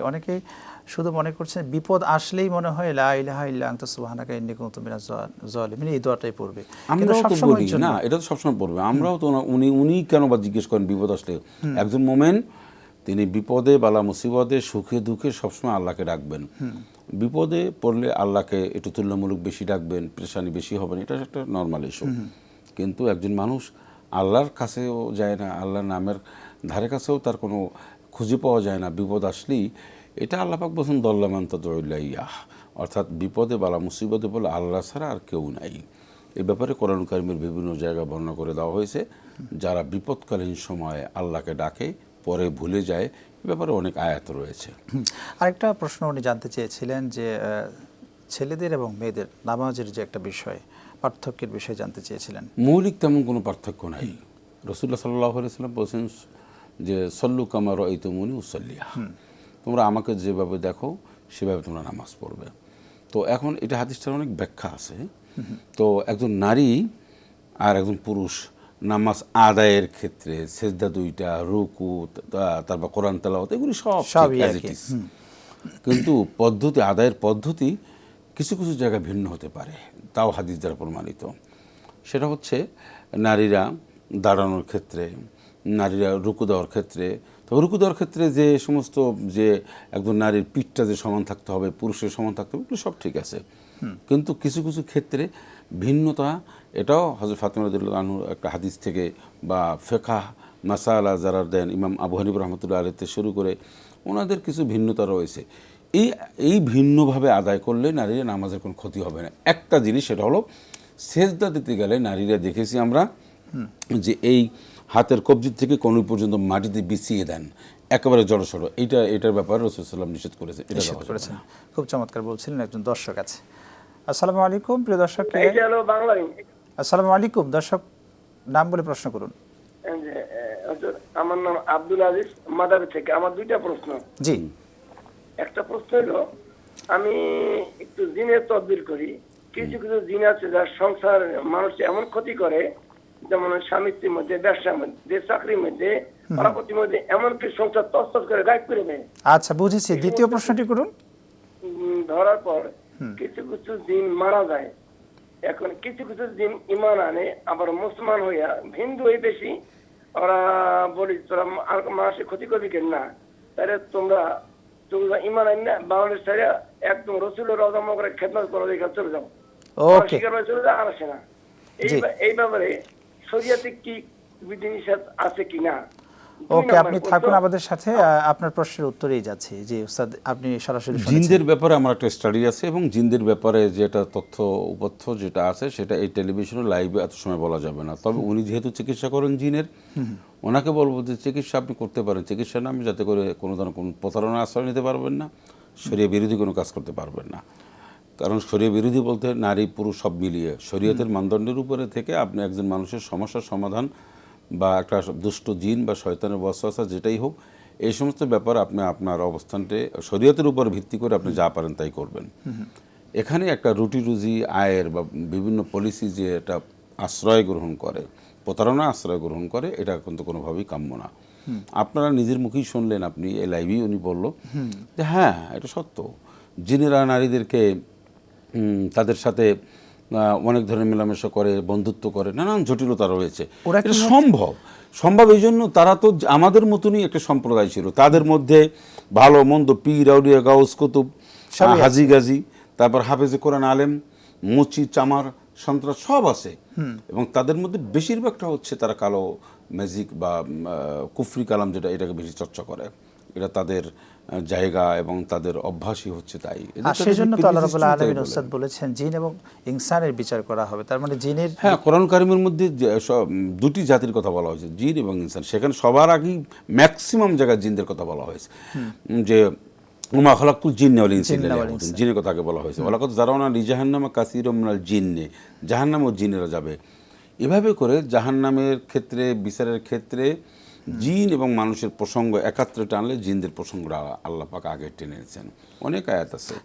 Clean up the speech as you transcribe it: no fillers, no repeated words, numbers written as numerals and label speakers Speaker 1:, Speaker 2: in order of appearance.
Speaker 1: অনেকেই শুধু মনে করছেন বিপদ আসলেই মনে হয় লা ইলাহা ইল্লা আনতা সুবহানাকা ইন্নী কুনতু মিনাজ জালিমিন, এই দোয়াটাই পড়বে।
Speaker 2: আমরাও তো বলি না, এটা তো সবসময় পড়বে। আমরাও তো উনি কেন বা জিজ্ঞেস করেন বিপদ আসলে? একজন মোমেন তিনি বিপদে বালা মুসিবতে সুখে দুঃখে সবসময় আল্লাহকে ডাকবেন। বিপদে পড়লে আল্লাহকে একটু তুলনামূলক বেশি ডাকবেন, পেরেশানি বেশি হবেন, এটা একটা নর্মাল ইস্যু। কিন্তু একজন মানুষ আল্লাহর কাছেও যায় না, আল্লাহর নামের ধারে কাছেও তার কোনো খুঁজে পাওয়া যায় না, বিপদ আসলেই এটা আল্লাহ পাক বলছেন দল্লামান তাদউল্লাহ, অর্থাৎ বিপদে বালা মুসিবতে বলে আল্লাহ ছাড়া আর কেউ নাই। এ ব্যাপারে কোরআন কারিমের বিভিন্ন জায়গায় বর্ণনা করে দেওয়া হয়েছে, যারা বিপদকালীন সময়ে আল্লাহকে ডাকে পরে ভুলে যায়, এ ব্যাপারে অনেক আয়াত রয়েছে।
Speaker 1: আরেকটা প্রশ্ন উনি জানতে চেয়েছিলেন যে ছেলেদের এবং মেয়েদের নামাজের যে একটা বিষয়, পার্থক্যের বিষয়ে জানতে চেয়েছিলেন।
Speaker 2: মৌলিক তেমন কোনো পার্থক্য নাই। রাসূলুল্লাহ সাল্লাল্লাহু আলাইহি ওয়াসাল্লাম বলেছেন যে সল্লু কামা রাআইতুমুনি উসাল্লি, তোমরা আমাকে যেভাবে দেখো সেভাবে তোমরা নামাজ পড়বে। তো এখন এটা হাদিসটার অনেক ব্যাখ্যা আছে। তো একজন নারী আর একজন পুরুষ নামাজ আদায়ের ক্ষেত্রে সেজদা দুইটা, রুকু, তারপর কোরআন তেলাওয়াত, এগুলি সব অ্যাজ ইট ইজ। কিন্তু পদ্ধতি, আদায়ের পদ্ধতি কিছু কিছু জায়গায় ভিন্ন হতে পারে, তাও হাদিস দ্বারা প্রমাণিত। সেটা হচ্ছে নারীরা দাঁড়ানোর ক্ষেত্রে, নারীরা রুকু দেওয়ার ক্ষেত্রে, তো রুকু দেওয়ার ক্ষেত্রে যে সমস্ত যে একজন নারীর পিঠটা যে সমান থাকতে হবে, পুরুষের সমান থাকতে হবে, এগুলো সব ঠিক আছে। কিন্তু কিছু কিছু ক্ষেত্রে ভিন্নতা, এটাও হযরত ফাতেমা রাদিয়াল্লাহু আনহু একটা হাদিস থেকে বা ফিকহ মাসালা যারা দেন ইমাম আবু হানিফা রাহমাতুল্লাহ আলাইহি থেকে শুরু করে ওনাদের কিছু ভিন্নতা রয়েছে। এই ভিন্নভাবে আদায় করলে নারীরা নামাজের কোনো ক্ষতি হবে না। একটা জিনিস সেটা হলো সেজদা দিতে গেলে নারীরা দেখেছি আমরা যে এই হাতের কবজি থেকে কনুই পর্যন্ত মাটিতে বিছিয়ে দেন, একেবারে জড়সড়, এটার ব্যাপারে রাসূল সাল্লাল্লাহু আলাইহি ওয়াসাল্লাম নিষেধ করেছেন।
Speaker 1: খুব চমৎকার বলছিলেন একজন দর্শক আছে। আসসালামু আলাইকুম প্রিয় দর্শক। আসসালামু আলাইকুম দর্শক, নাম বলে প্রশ্ন করুন।
Speaker 3: আমার নাম আব্দুল আজিজ, মাদারী থেকে। আমার দুইটা প্রশ্ন।
Speaker 1: জি। একটা
Speaker 3: প্রশ্ন হলো, আমি একটু জিনের তদবির করি। কিছু কিছু জিন আছে যার সংসার মানুষ এমন ক্ষতি করে, যেমন স্বামী স্ত্রীর মধ্যে, ব্যবসার মধ্যে, চাকরির মধ্যে, পরাপতির মধ্যে, এমনকি সংসার তছনছ করে গায়েব করে দেয়।
Speaker 1: আচ্ছা, বুঝেছি। দ্বিতীয় প্রশ্নটি করুন।
Speaker 3: ধরার পর কিছু কিছু জিন মারা যায়। এখন কিছু কিছু জিন ইমান আনে, আবার মুসলমান হইয়া হিন্দু হয়ে বেশি, ওরা বলি তোরা মানুষের ক্ষতি করবি কেন না, তাহলে তোমরা ইমান আইন না বাংলাদেশ ছেড়ে একদম রসুলের রওজা করে খেদমত করে দেখে চলে যাও, শিকার হয়ে চলে যাও, আর আসে না। এই ব্যাপারে শরীয়তে কি বিধিনিষেধ আছে কিনা?
Speaker 1: ওকে, আপনি থাকুন আমাদের সাথে, আপনার প্রশ্নের উত্তরেই যাচ্ছি। জি উস্তাদ, আপনি সরাসরি
Speaker 2: জিনদের ব্যাপারে আমার একটা স্টাডি আছে, এবং জিনদের ব্যাপারে যেটা তথ্য উপথ্য যেটা আছে সেটা এই টেলিভিশনে লাইভে এত সময় বলা যাবে না। তবে উনি যেহেতু চিকিৎসা করেন জিনের, ওনাকে বলবো যে চিকিৎসা আপনি করতে পারেন, চিকিৎসা নামে যাতে করে কোনো ধরনের কোনো প্রতারণা আশ্রয় নিতে পারবেন না, শরীয়ত বিরোধী কোনো কাজ করতে পারবেন না। কারণ শরীয়ত বিরোধী বলতে নারী পুরুষ সব মিলিয়ে শরীয়তের মানদণ্ডের উপরে থেকে আপনি একজন মানুষের সমস্যার সমাধান বা একটা দুষ্ট জিন বা শয়তানের ওয়াসওয়াসা যেটাই হোক, এই সমস্ত ব্যাপার আপনি আপনার অবস্থানটা শরীয়তের উপর ভিত্তি করে আপনি যা পারেন তাই করবেন। এখানে একটা রুটি রুজি আয়ের বা বিভিন্ন পলিসি যে এটা আশ্রয় গ্রহণ করে, প্রতারণা আশ্রয় গ্রহণ করে, এটা কিন্তু কোনোভাবেই কাম্য না। আপনারা নিজের মুখেই শুনলেন, আপনি এই লাইভেই উনি বলল যে হ্যাঁ এটা সত্য, জিনেরা নারীদেরকে তাদের সাথে অনেক ধরনের মেলামেশা করে, বন্ধুত্ব করে, নানান জটিলতা রয়েছে। এটা সম্ভব এই জন্য তারা তো আমাদের মতনই একটা সম্প্রদায় ছিল, তাদের মধ্যে ভালো মন্দ, পীর আউলিয়া গাউস কুতুব, হাজি গাজী, তারপর হাফেজে কোরআন আলেম, মুচি চামার সন্ত্রাস সব আছে, এবং তাদের মধ্যে বেশিরভাগটা হচ্ছে তারা কালো ম্যাজিক বা কুফরি কালাম, যেটা এটাকে বেশি চর্চা করে। এটা তাদের জায়গা এবং তাদের অভ্যাসই হচ্ছে তাই।
Speaker 1: সেজন্য তো আল্লাহ রাব্বুল আলামিন উস্তাদ বলেছেন জিন এবং ইনসানের বিচার করা হবে। তার মানে জিনের,
Speaker 2: হ্যাঁ, কোরআন কারিমের মধ্যে দুটি জাতির কথা বলা হয়েছে, জিন এবং ইনসান। সেখানে সবার আগেই ম্যাক্সিমাম জায়গায় জিনদের কথা বলা হয়েছে, যে ওমা খালাকতুল জিন্না ওয়াল ইনসা ইল্লা লিয়াবুদুন, জিনের কথা আগে বলা হয়েছে। ওয়ালাকাদ যারাওনা লিজাহান্নামা কাসীরাম মিনাল জিন্নি, জাহান্নামেও জিনেরা যাবে। এভাবে করে জাহান্নামের ক্ষেত্রে, বিচারের ক্ষেত্রে জিন এবং মানুষের প্রসঙ্গ একাত্রে টানলে জিনদের প্রসঙ্গটা আল্লাহ পাক আগে টেনে এনেছেন। অনেক আয়াত আছে।